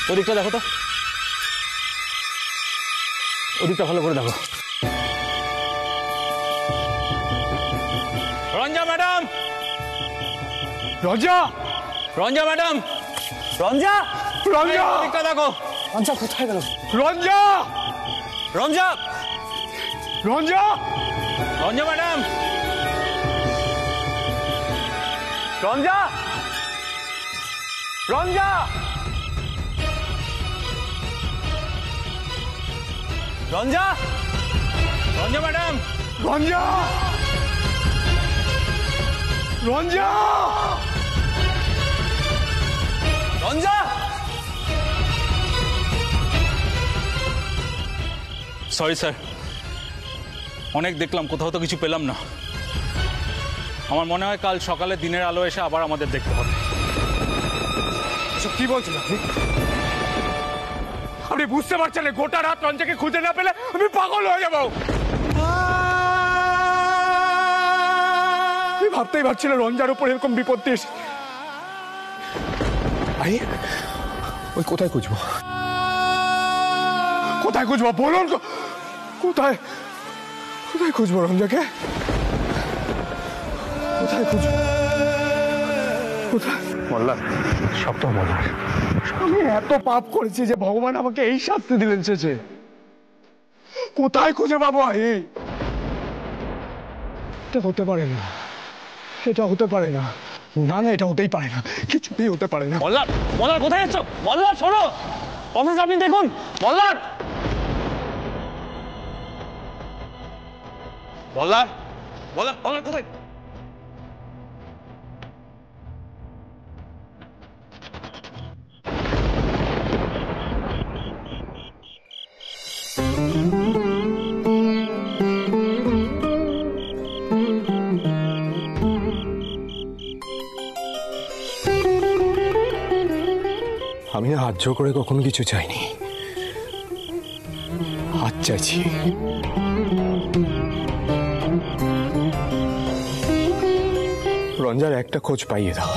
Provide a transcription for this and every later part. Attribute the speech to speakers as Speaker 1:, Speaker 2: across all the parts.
Speaker 1: ওদিকটা দেখো তো, ওদিকটা ভালো করে দেখো। রঞ্জা ম্যাডাম,
Speaker 2: রঞ্জা,
Speaker 1: রঞ্জা ম্যাডাম,
Speaker 2: রঞ্জা, রঞ্জা,
Speaker 1: ওদিকটা দেখো।
Speaker 2: রঞ্জা কোথায় গেল? Ranja,
Speaker 1: Ranja,
Speaker 2: Ranja,
Speaker 1: Ranja madam,
Speaker 2: Ranja, Ranja,
Speaker 1: Ranja, Ranja madam,
Speaker 2: Ranja, Ranja,
Speaker 1: Ranja. Sorry sir, অনেক দেখলাম, কোথাও তো কিছু পেলাম না। আমার মনে হয় কাল সকালে দিনের আলো এসে আবার আমাদের দেখতে হবে।
Speaker 2: এসব কি বলছেন আপনি? আপনি বুঝতে পারছেন না গোটা রাত রঞ্জাকে খুঁজে না পেলে আমি পাগল হয়ে যাবো। আমি ভাবতেই পারছি না রঞ্জার উপর এরকম বিপত্তি এসে। ওই কোথায় খুঁজবো? কোথায় খুঁজবো বলুন? কোথায় কোথায় খুঁজবো রঞ্জাকে? কোথায় খুঁজবো? কোথায়? মোল্লা, সব তো মোল্লার। আমি এত পাপ করেছি যে ভগবান আমাকে এই শাস্তি দিলেন শেষে। কোথায় খুঁজে পাবো? এটা হতে পারে না, এটা হতে পারে না, না না এটা হতেই পারে না, কিছুতেই হতে পারে না।
Speaker 1: মল্লার, মল্লার কোথায় যাচ্ছ? মল্লার শোনো, অফিস আপনি দেখুন। মল্লার, মল্লার, মল্লার, মল্লার কোথায়?
Speaker 2: আমি না হাত জোর করে কখনো কিছু চাইনি, হাত চাইছি। রঞ্জার একটা খোঁজ পাইয়ে দাও।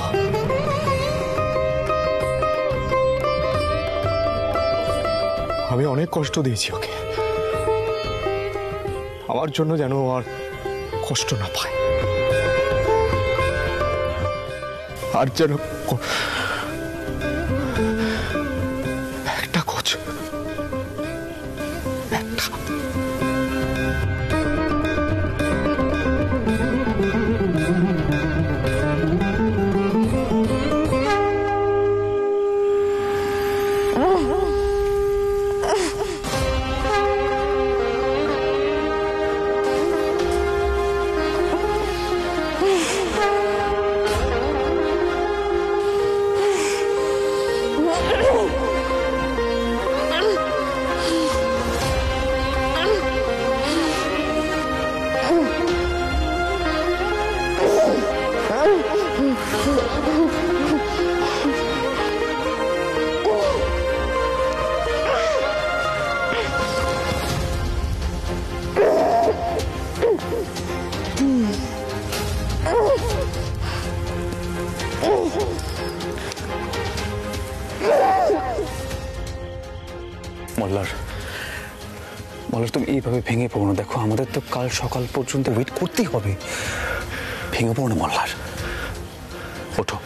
Speaker 2: আমি অনেক কষ্ট দিয়েছি ওকে, আমার জন্য যেন আর কষ্ট না পায়, আর যেন একটা খোঁজ, একটা।
Speaker 3: মল্লার, মল্লার তুমি এইভাবে ভেঙে পড়ো না। দেখো আমাদের তো কাল সকাল পর্যন্ত ওয়েট করতেই হবে। ভেঙে পড়ো না মল্লার, ওঠো।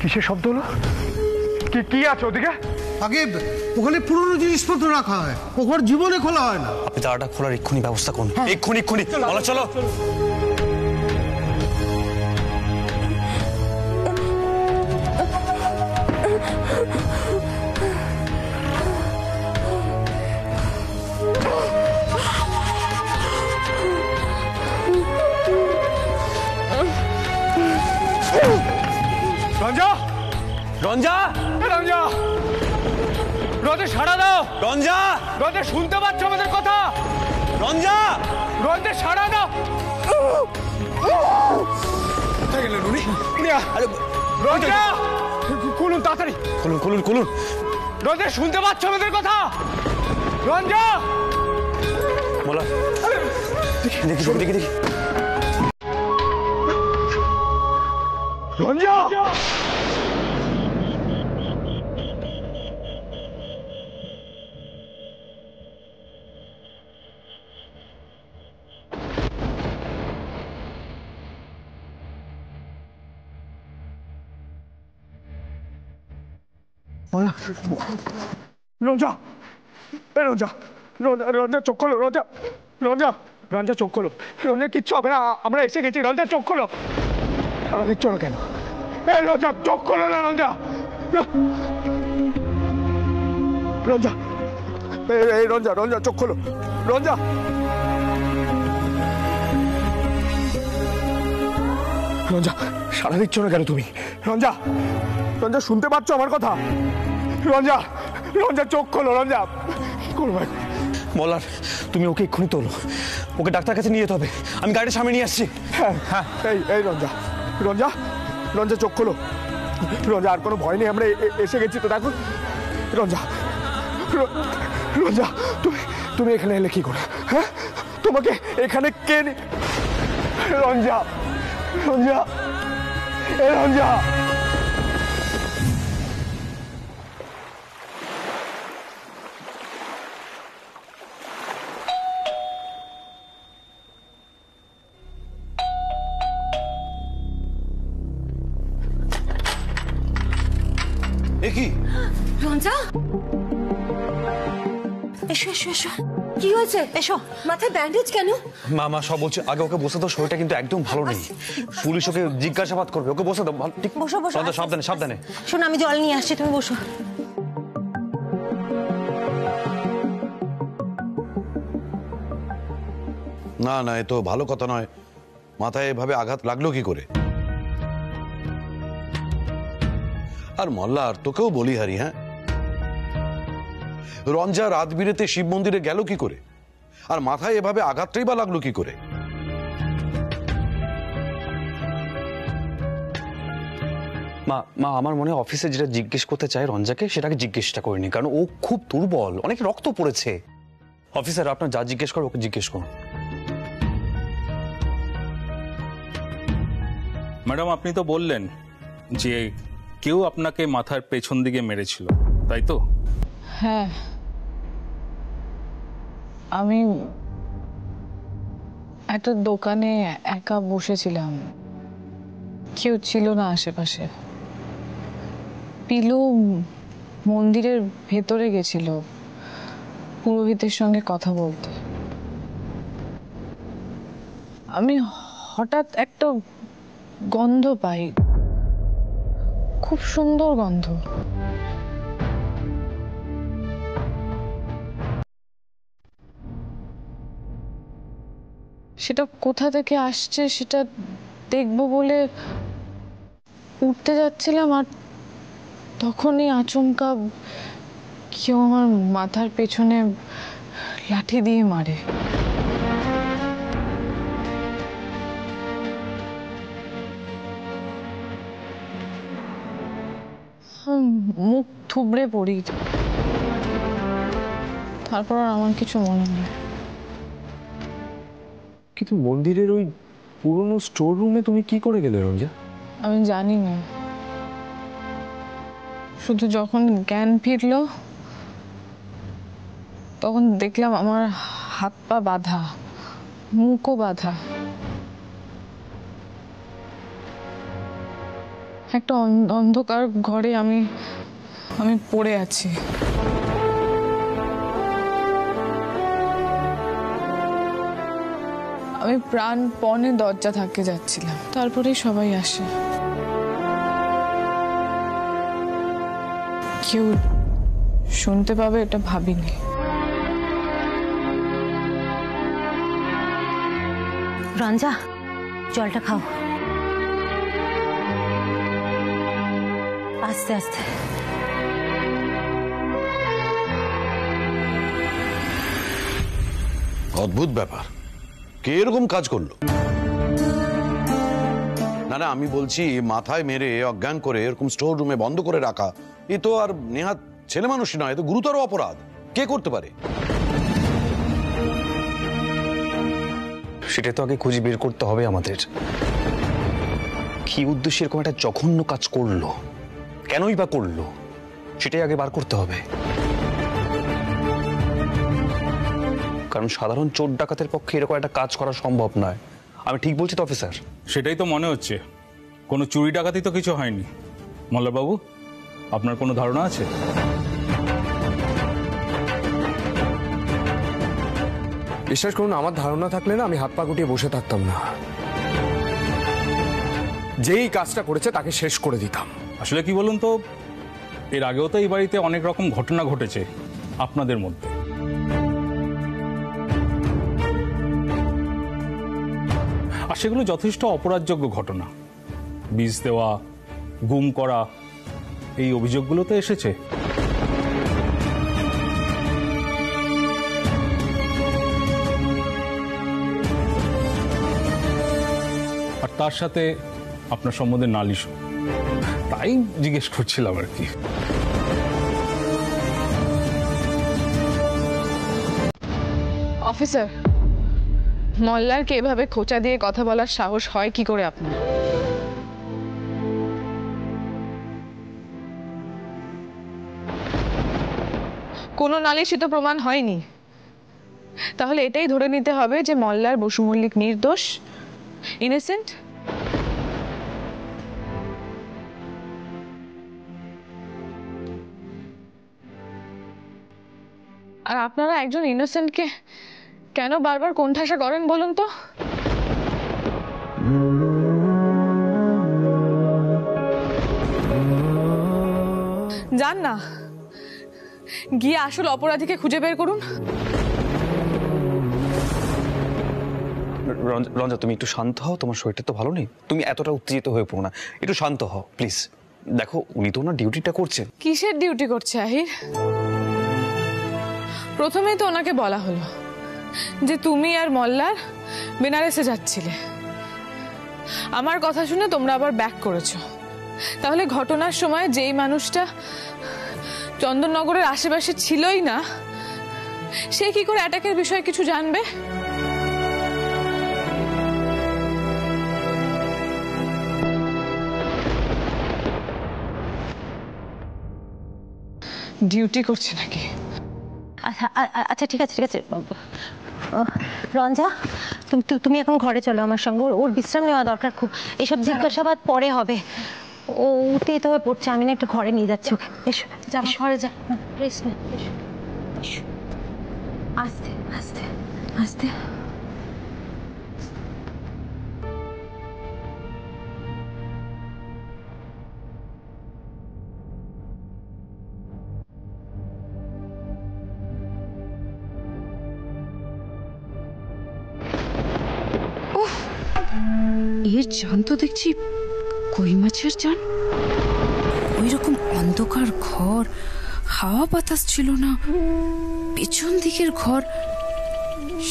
Speaker 3: কিসের শব্দ হলো?
Speaker 2: কি আছে ওদিকে?
Speaker 4: আগে ওখানে পুরনো জিনিসপত্র রাখা হয়, ওখানে জীবনে খোলা হয় না।
Speaker 3: আপনি তালাটা খোলার এক্ষুনি ব্যবস্থা করুন, এক্ষুনি বলো চলো।
Speaker 2: রঞ্জা,
Speaker 3: রঞ্জা,
Speaker 2: রঞ্জা, রঞ্জা সাড়া দাও।
Speaker 3: রঞ্জা,
Speaker 2: রঞ্জা শুনতে পাচ্ছ আমাদের কথা?
Speaker 3: রঞ্জা,
Speaker 2: রঞ্জা সাড়া দাও। কোথায় গেলেন উনি? রঞ্জা, খুলুন তাড়াতাড়ি,
Speaker 3: খুলুন।
Speaker 2: রঞ্জা শুনতে পাচ্ছ আমাদের কথা? রঞ্জা,
Speaker 3: বলো। দেখি।
Speaker 2: রঞ্জা, রঞ্জা, রঞ্জা চোখ খোলো। রঞ্জা চোখ খোলো। রঞ্জা কিচ্ছু হবে না, আমরা এসে গেছি। রঞ্জা চোখ খোলো। দেখছো না কেন? রঞ্জা চোখ খোলো না। রঞ্জা, রঞ্জা চোখ খোলো। রঞ্জা সাড়া দিচ্ছ না কেন তুমি? রঞ্জা শুনতে পাচ্ছ আমার কথা? রঞ্জা চোখ খোলো। রঞ্জা কি করবো?
Speaker 3: মল্লার, তুমি ওকে এক্ষুনি তোলো, ওকে ডাক্তার কাছে নিয়ে যেতে হবে। আমি গাড়ির সামনে নিয়ে আসছি।
Speaker 2: হ্যাঁ, এই রঞ্জা চোখ খোলো। রঞ্জা আর কোনো ভয় নেই, আমরা এসে গেছি তো। দেখো রঞ্জা, তুমি এখানে এলে কি করে? হ্যাঁ, তোমাকে এখানে কে? রঞ্জা,
Speaker 5: কি
Speaker 6: রঞ্জা, এসো। কি হয়েছে? এসো। মাথায় ব্যান্ডেজ কেন?
Speaker 3: মা সব বলছে। আগে ওকে বসে দাও, শরীরটা কিন্তু একদম ভালো নেই। পুলিশ ওকে জিজ্ঞাসাবাদ করবে, ওকে বসে দাও।
Speaker 6: বসো।
Speaker 3: সাবধানে।
Speaker 6: শোনো, আমি জল নিয়ে আসছি, তুমি বসো।
Speaker 5: না, এ তো ভালো কথা নয়। মাথায় এভাবে আঘাত লাগলো কি করে? আর মল্লার, তোকেও বলি হারি, হ্যাঁ, রঞ্জা রাত বিরেতে শিব মন্দিরে গেল কি করে? আর মাথায় এভাবে আঘাতটাই বা লাগলো কি করে?
Speaker 3: মা আমার মনে হয় অফিসে যেটা জিজ্ঞেস করতে চাই রঞ্জাকে, সেটাকে জিজ্ঞেসটা করিনি, কারণ ও খুব দুর্বল, অনেক রক্ত পড়েছে। অফিসার, আপনার যা জিজ্ঞেস করো ওকে জিজ্ঞেস করুন।
Speaker 1: ম্যাডাম, আপনি তো বললেন যে কেউ আপনাকে মাথার পেছন দিকে মেরেছিল, তাই তো?
Speaker 7: হ্যাঁ, আমি একটা দোকানে একা বসেছিলাম, কেউ ছিল না আশেপাশে। পিলু মন্দিরের ভেতরে গেছিল পুরোহিতের সঙ্গে কথা বলতে। আমি হঠাৎ একটা গন্ধ পাই, খুব সুন্দর গন্ধ। সেটা কোথা থেকে আসছে সেটা দেখবো বলে উঠতে যাচ্ছিলাম, আর তখনই আচমকা কেউ আমার মাথার পেছনে লাঠি দিয়ে মারে। মুখ থুবড়ে পড়ি, তারপর আর আমার কিছু মনে নেই।
Speaker 8: কিন্তু মন্দিরের ওই পুরনো স্টোর রুমে তুমি কি করে গেলে রঞ্জা?
Speaker 7: আমি জানি না, শুধু যখন জ্ঞান ফিরলো তখন দেখলাম আমার হাত পা বাঁধা, মুখও বাঁধা। একটা অন্ধকার ঘরে আমি আমি পড়ে আছি। আমি প্রাণপণে দরজা থাকতে যাচ্ছিলাম, তারপরেই সবাই আসে। কেউ শুনতে পাবে এটা ভাবিনি।
Speaker 6: রঞ্জা, জলটা খাও, আস্তে আস্তে।
Speaker 5: অদ্ভুত ব্যাপার, কে এরকম কাজ করলো? না না, আমি বলছি মাথায় মেরে অজ্ঞান করে এরকম স্টোর রুমে বন্ধ করে রাখা, এ তো আর নেহাত ছেলে মানুষই নয়, এ তো গুরুতর অপরাধ। কে করতে পারে?
Speaker 3: সেটা তো আগে খুঁজে বের করতে হবে আমাদের। কি উদ্দেশ্যে এরকম একটা জঘন্য কাজ করলো, কেনই বা করলো, সেটাই আগে বার করতে হবে। কারণ সাধারণ চোর ডাকাতের পক্ষে এরকম একটা কাজ করা সম্ভব নয়। আমি ঠিক বলছি তো অফিসার?
Speaker 1: সেটাই তো মনে হচ্ছে। কোনো চুরি ডাকাতি তো কিছু হয়নি। মল্লারবাবু, আপনার কোনো ধারণা আছে?
Speaker 8: বিশ্বাস করুন, আমার ধারণা থাকলে না আমি হাত পা গুটিয়ে বসে থাকতাম না। যেই কাজটা করেছে তাকে শেষ করে দিতাম।
Speaker 1: আসলে কি বলুন তো, এর আগেও তো এই বাড়িতে অনেক রকম ঘটনা ঘটেছে আপনাদের মধ্যে। আর সেগুলো যথেষ্ট অপরাধযোগ্য ঘটনা। বিষ দেওয়া, গুম করা, এই অভিযোগগুলো তো এসেছে। আর তার সাথে আপনার সম্বন্ধে নালিশও। তাই জিজ্ঞেস করছিলাম আর কি।
Speaker 7: অফিসার, মল্লারকে এভাবে খোঁচা দিয়ে কথা বলার সাহস হয় কি করে আপনার? কোনো নালিশিত প্রমাণ হয়নি, তাহলে এটাই ধরে নিতে হবে যে মল্লার বসু মল্লিক নির্দোষ, ইনোসেন্ট। আর আপনারা একজন ইনোসেন্টকে কেন বারবার কোণঠাসা করেন বলুন তো? যান না, গিয়ে আসল অপরাধীকে খুঁজে বের করুন।
Speaker 3: রঞ্জা, তুমি একটু শান্ত হও। তোমার শরীরটা তো ভালো নেই, তুমি এতটা উত্তেজিত হয়ে পড়ো না। একটু শান্ত হও প্লিজ। দেখো, উনি তো ওনার ডিউটিটা করছেন।
Speaker 7: কিসের ডিউটি করছে আহির? প্রথমেই তো ওনাকে বলা হলো যে তুমি আর মল্লার বেনারসে যাচ্ছিলে। আমার কথা শুনে তোমরা আবার ব্যাক করেছো। তাহলে ঘটনার সময় যেই মানুষটা চন্দননগরের আশেপাশে ছিলই না, সে কি করে অ্যাটাকের বিষয়ে কিছু জানবে? ডিউটি করছে নাকি?
Speaker 6: আচ্ছা ঠিক আছে ঠিক আছে। রঞ্জা, তুমি এখন ঘরে চলো আমার সঙ্গে। ওর বিশ্রাম নেওয়া দরকার খুব। এসব জিজ্ঞাসাবাদ পরে হবে। ও উঠতেই তো হয়ে পড়ছে। আমি না একটু ঘরে নিয়ে যাচ্ছি ওকে। এসো, যা ঘরে যা, রেস্ট নে। এসো, আস্তে আস্তে আস্তে।
Speaker 9: এর জান তো দেখছি কই মাছের জান। ওই রকম অন্ধকার ঘর, হাওয়া বাতাস ছিল না, পেছন দিকের ঘর,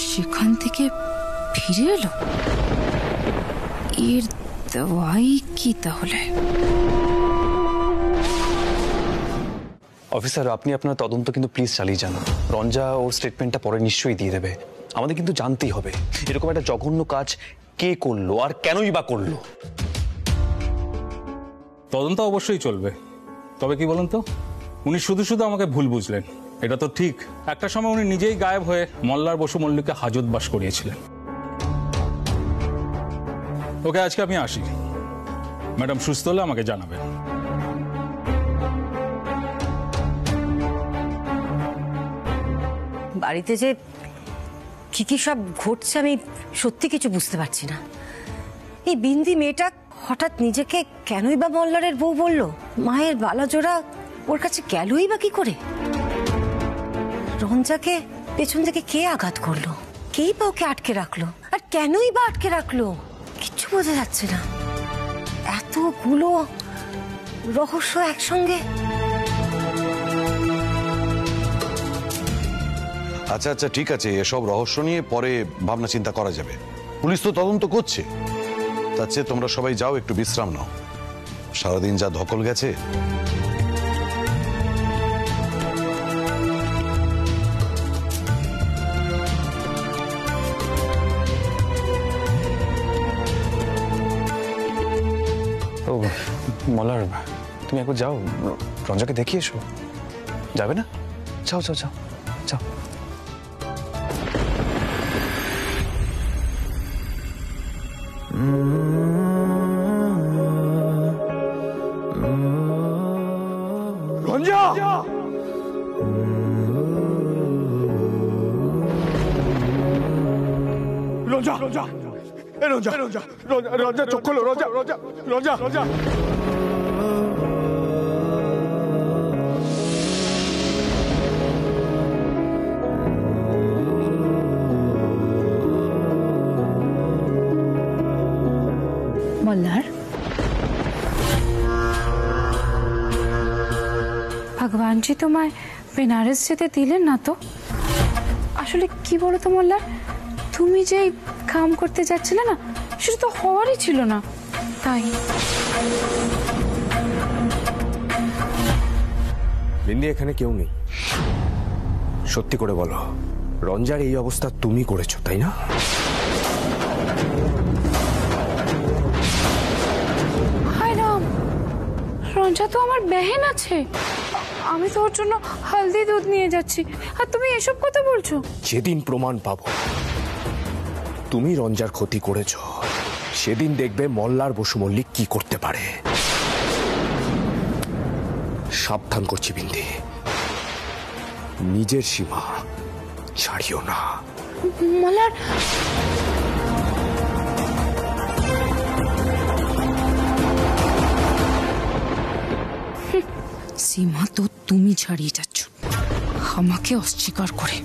Speaker 9: সেখান থেকে ফিরে এলো। এর দেওয়াই কি তাহলে?
Speaker 3: অফিসার, আপনি আপনার তদন্ত কিন্তু প্লিজ চালিয়ে যান। রঞ্জা ওর স্টেটমেন্টটা পরে নিশ্চয়ই দিয়ে দেবে। আমাদের কিন্তু জানতেই হবে এরকম একটা জঘন্য কাজ কে করলো আর কেনই বা করলো।
Speaker 1: তদন্ত অবশ্যই চলবে। তবে কি বলুন তো, উনি শুধু শুধু আমাকে ভুল বুঝলেন। এটা তো ঠিক, একটা সময় উনি নিজেই গায়েব হয়ে মল্লার বসু মল্লিককে হাজতবাস করিয়েছিলেন। ওকে, আজকে আমি আসি। ম্যাডাম সুস্থ হলে আমাকে জানাবেন।
Speaker 6: বাড়িতে যে কি কি সব ঘটছে আমি সত্যি কিছু বুঝতে পারছি না। এই বিন্দি মেয়েটা হঠাৎ নিজেকে কেনই বা মল্লারের বউ বলল? মায়ের বালাজোড়া ওর কাছে গেলই বা কি করে? রঞ্জাকে পেছন থেকে কে আঘাত করলো? কেই বা ওকে আটকে রাখলো? আর কেনই বা আটকে রাখলো? কিচ্ছু বোঝা যাচ্ছে না। এতগুলো রহস্য একসঙ্গে।
Speaker 5: আচ্ছা আচ্ছা ঠিক আছে, এসব রহস্য নিয়ে পরে ভাবনা চিন্তা করা যাবে। পুলিশ তো তদন্ত করছে, তার চেয়ে তোমরা সবাই যাও, একটু বিশ্রাম নাও। সারাদিন যা ধকল গেছে।
Speaker 3: ও মলার, তুমি একবার যাও, রঞ্জাকে দেখিয়ে এসো। যাবে না? যাও যাও যাও যাও।
Speaker 2: রঞ্জা! রঞ্জা! রঞ্জা! এ রঞ্জা! রঞ্জা! রঞ্জা চোখ খোলো! রঞ্জা! রঞ্জা! রঞ্জা! রঞ্জা!
Speaker 9: মল্লার, ভগবানজি তোমায় বেনারস যেতে দিলেন না তো? আসলে কি বলো তো মল্লার, তুমি যে কাম করতে যাচ্ছিলে না, সেটা তো হওয়ারই ছিল না। তাই
Speaker 8: বিন্দি, এখানে কেউ নেই। সত্যি করে বলো, রঞ্জার এই অবস্থা তুমি করেছো, তাই না?
Speaker 9: রঞ্জা তো আমার বেহেন আছে, আমি তো ওর জন্য হলদি দুধ নিয়ে যাচ্ছি, আর তুমি এসব কথা বলছো?
Speaker 8: যেদিন প্রমাণ পাবো তুমি রঞ্জার ক্ষতি করেছো, সেদিন দেখবে মল্লার বসু মল্লিক কি করতে পারে। সাবধান করছি বিন্দি, নিজের সীমা ছাড়িও না।
Speaker 9: মল্লার, সীমা তো তুমি ছাড়িয়ে যাচ্ছ আমাকে অস্বীকার করে।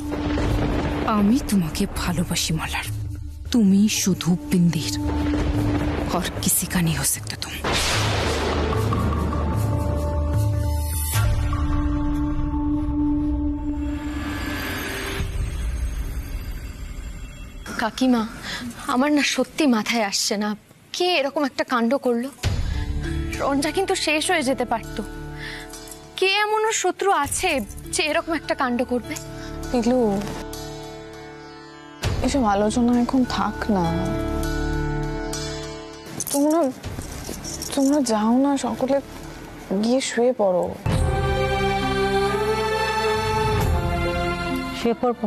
Speaker 9: আমি তোমাকে ভালোবাসি মল্লার, তুমি শুধু বিন্দির, और किसी का नहीं हो सकता तुम।
Speaker 10: কাকিমা, আমার না সত্যি মাথায় আসছে না, কে এরকম একটা কাণ্ড করলো? রঞ্জা কিন্তু শেষ হয়ে যেতে পারতো। কে এমন ওর শত্রু আছে যে এরকম একটা কাণ্ড করবে?
Speaker 7: পিলু, এসব আলোচনা এখন থাক না। তোমরা যাও না, সকলে গিয়ে শুয়ে পড়ো।
Speaker 6: শুয়ে পড়বো?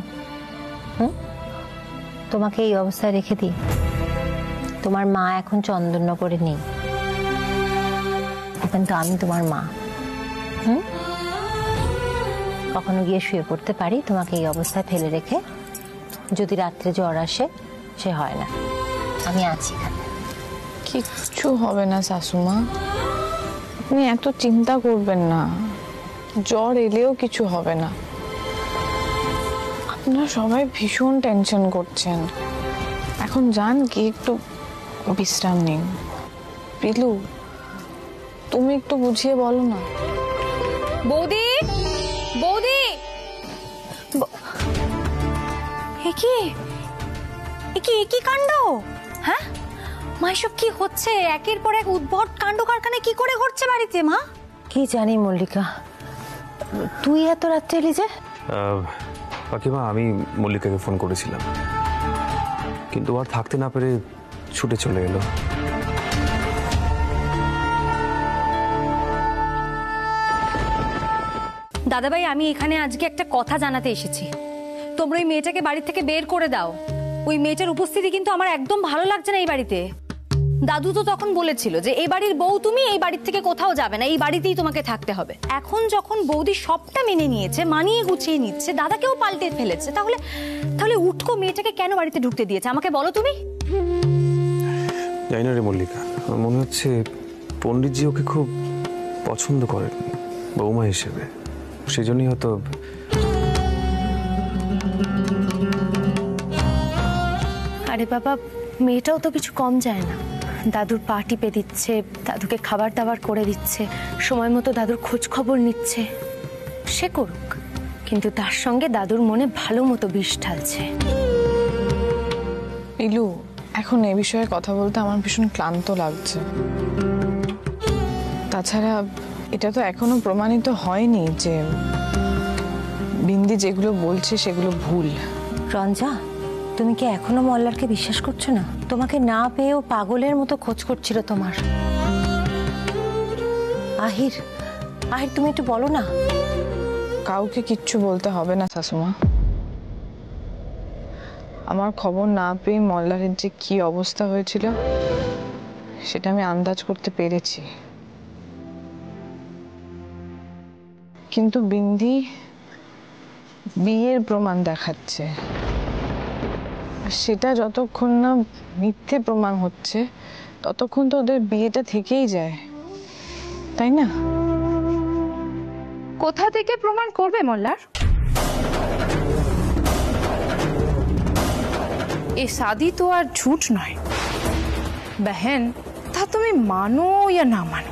Speaker 6: তোমাকে এই অবস্থায় রেখে দিই? তোমার মা এখন চন্দননগরে নেই, এখন তো আমি তোমার মা। কখনো গিয়ে শুয়ে পড়তে পারি তোমাকে এই অবস্থায় ফেলে রেখে? যদি রাত্রে জ্বর আসে, সে হয় না, আমি আছি এখানে।
Speaker 7: কিচ্ছু হবে না শাশুমা, আপনি এত চিন্তা করবেন না। জ্বর এলেও কিছু হবে না। আপনারা সবাই ভীষণ টেনশন করছেন। এখন যান, গিয়ে একটু বিশ্রাম নিন। পিলু, তুমি একটু বুঝিয়ে বলো না।
Speaker 10: বৌদি, বৌদি!
Speaker 6: কি কাণ্ড? হ্যাঁ মা, এসব কি হচ্ছে? একের পর এক উদ্ভট কাণ্ড কারখানা কি করে ঘটছে বাড়িতে মা? কি জানি মল্লিকা, তুই এত রাত্রে এলি যে?
Speaker 8: কাকিমা, আমি মল্লিকাকে ফোন করেছিলাম, কিন্তু আর থাকতে না পেরে ছুটে চলে এলো।
Speaker 6: দাদাভাই, আমি এখানে আজকে একটা কথা জানাতে এসেছি। তোমরা ওই মেয়েটাকে বাড়ি থেকে বের করে দাও। ওই মেয়েটার উপস্থিতি কিন্তু আমার একদম ভালো লাগছে না এই বাড়িতে।
Speaker 11: দাদু তো তখন বলেছিল যে এই বাড়ির বউ তুমি, এই বাড়ির থেকে কোথাও যাবে না, এই বাড়িতেই তোমাকে থাকতে হবে। এখন যখন বৌদি সবটা মেনে নিয়েছে, মানিয়ে গুছিয়ে নিচ্ছে, দাদাকেও পাল্টে ফেলেছে, তাহলে তাহলে উটকো মেয়েটাকে কেন বাড়িতে ঢুকতে দিয়েছে আমাকে বলো তুমি।
Speaker 3: জানি না রে মল্লিকা, আমার মনে হচ্ছে পণ্ডিতজি ওকে খুব পছন্দ করেন বৌমা হিসেবে, সেই জন্যই হয়তো।
Speaker 10: আরে বাবা, মেয়েটাও তো কিছু কম যায় না। দাদুর পা টিপে দিচ্ছে, দাদুকে খাবার দাবার করে দিচ্ছে, সময় মতো দাদুর খোঁজ খবর নিচ্ছে। সে করুক, কিন্তু তার সঙ্গে দাদুর মনে ভালো মতো বিষ ঢালছে।
Speaker 7: ইলু, এখন এ বিষয়ে কথা বলতে আমার ভীষণ ক্লান্ত লাগছে। তাছাড়া এটা তো এখনো প্রমাণিত হয়নি যে বিন্দি যেগুলো বলছে সেগুলো ভুল।
Speaker 6: রঞ্জা, তুমি কি এখনো মল্লারকে বিশ্বাস করছো না? তোমাকে না পেয়েও পাগলের মতো খোঁজ করছিল তোমার। আহির, আহির তুমি একটু বলো না।
Speaker 7: কাউকে কিচ্ছু বলতে হবে না শাশুমা। আমার খবর না পেয়ে মল্লারের যে কি অবস্থা হয়েছিল সেটা আমি আন্দাজ করতে পেরেছি। কিন্তু বিন্দি বিয়ের প্রমাণ দেখাচ্ছে, সেটা যতক্ষণ না মিথ্যে প্রমাণ হচ্ছে ততক্ষণ তো ওদের বিয়েটা থেকেই যায়, তাই না?
Speaker 9: কোথা থেকে প্রমাণ করবে মল্লার? ये शादी तो আর झूठ নয় बहन, তা তুমি মানো या না মানো,